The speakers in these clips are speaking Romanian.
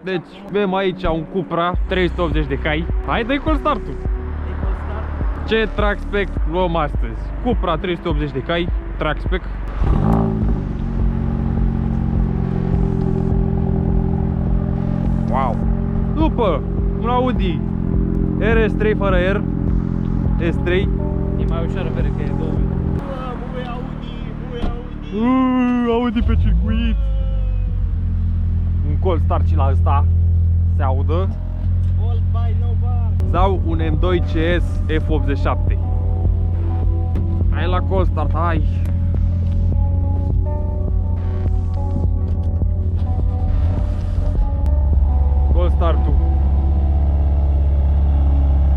Deci, avem aici un Cupra, 380 de cai. Hai, dă-i call start-ul. Ce track spec luăm astăzi? Cupra 380 de cai, track spec. Wow! După un Audi RS3 fără aer, S3. E mai ușoară, vede că e 2000. Audi pe circuit. Un call start și la ăsta se audă. Sau un M2 CS F87. Hai la call start, hai. Call start-ul.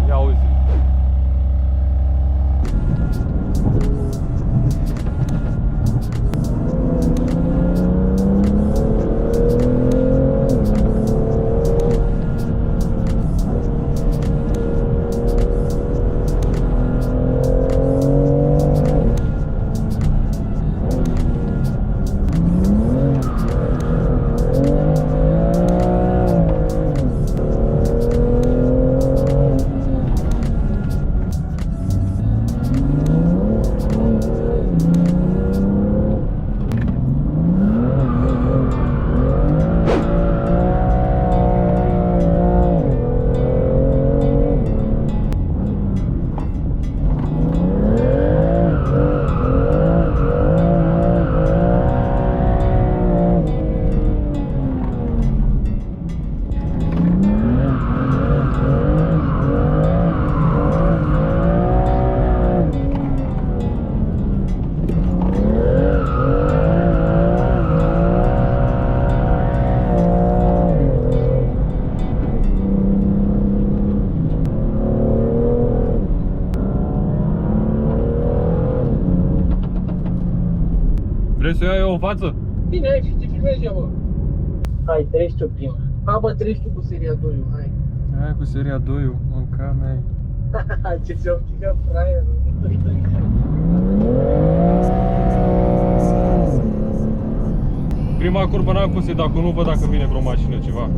Ia auzi. Vrei să iau eu în față? Bine, hai și te filmezi eu, mă. Hai, treci tu prima. Ha, bă, treci tu cu seria 2, hai. Hai cu seria 2-ul, mânca mea. Ce ți-o pică fraierul. Prima curbă n-am cum să-i dau, că nu văd dacă vine vreo mașină, ceva.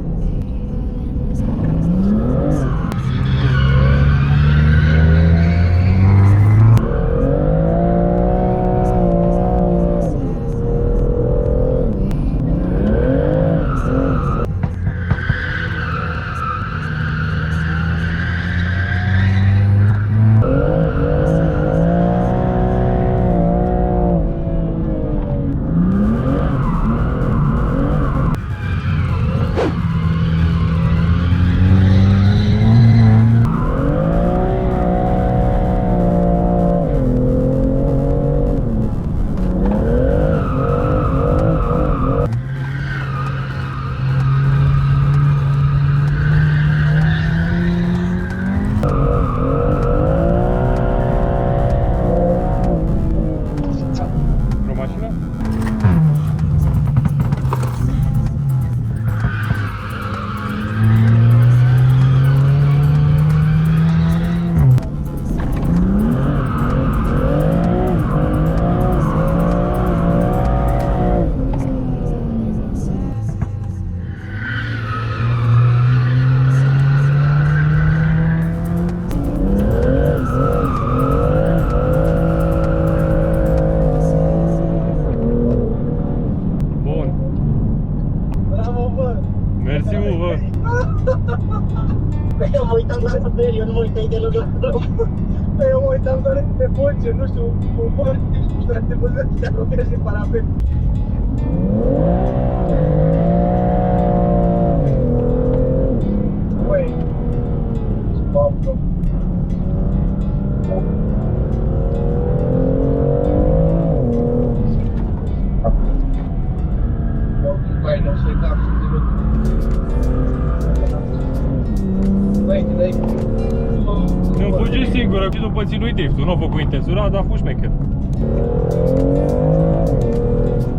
Eu mă uitam doar pe el, eu nu mă uitai deloc la drum. Eu mă uitam doar pe ponce, nu știu, cu foarte, nu știu, te văzut să te apropiezi de parapet. Băi, spapă. Băi, nu o să-i dau și deloc. Nu fugi singur, și după ții nu-i driftul, nu a făcut intenționat, dar fugi șmecher.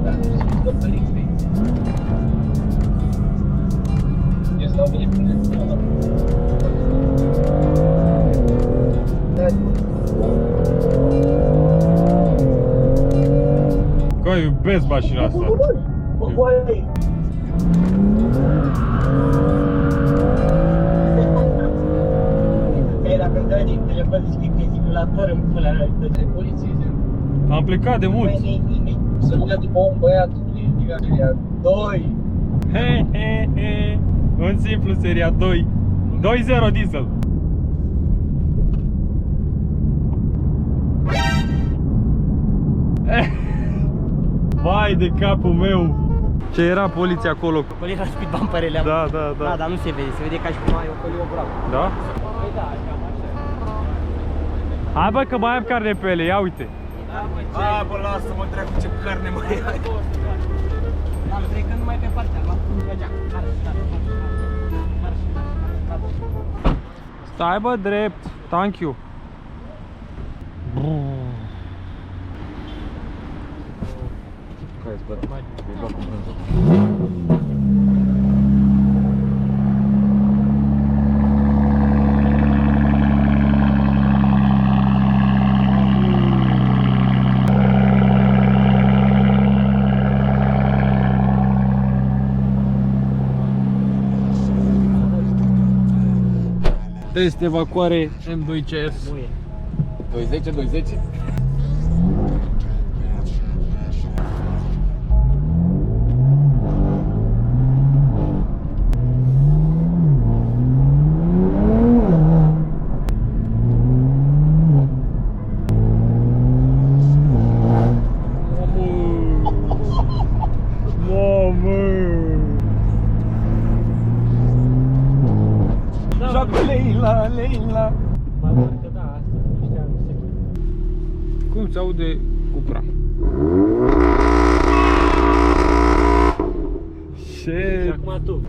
Da, nu știu, dă pe link. Eu stau bine până. Că iubesc mașina asta. Bă, Că dacă îmi dai din telefon, zici că e simulator în pula mea, de poliție. Am plecat de mult. Să nu după un băiat, seria 2. He, he, he. Un simplu seria 2. 2-0 diesel. Vai de capul meu. Ce era poliția acolo? Ocolit la speed bumperele. Da, da, da. Da, dar nu se vede, se vede ca și cum ai ocolit o bravo. Da? Păi da, cam așa. Hai bă că mai am carne pe ele, ia uite. A, bă, lasă-mă, dracu, ce carne mai ai. Am trecut numai pe partea, la mergea. Stai bă drept, thank you. Test evacuare M2CS. 210, 210. Leila, Leila. Că da, asta nu știam sigur. Cum se aude Cupra? Și Ce? acum tu.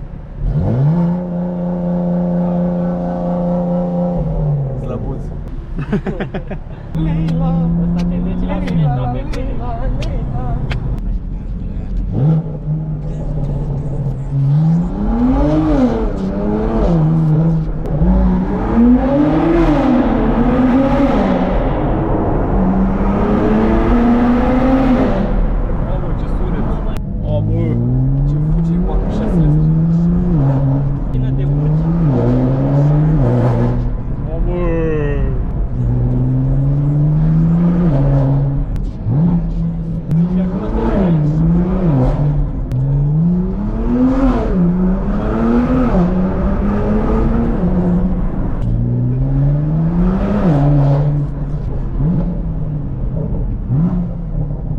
Slăbuț. Leila. Ăsta te duce la Leila, Leila, Leila. Mamă, ce sunet! Mamă! Ce fuge cu acum 6 luni. Plină de urci. Mamă! Și acum te duci.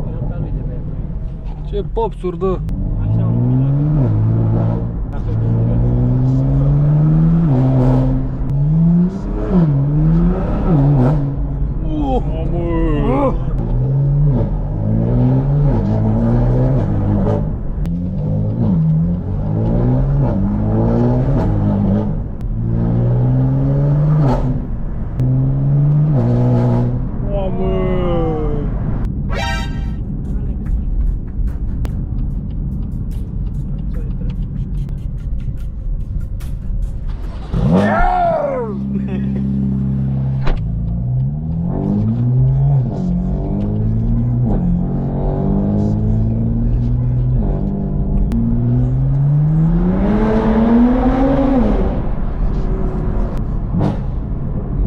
Era pe a lui de pe el. Ce popsuri dă! Așa am umilă. Asta e Mamă! Mamă!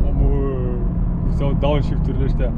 Mamă! Sau downshift-urile ăștia.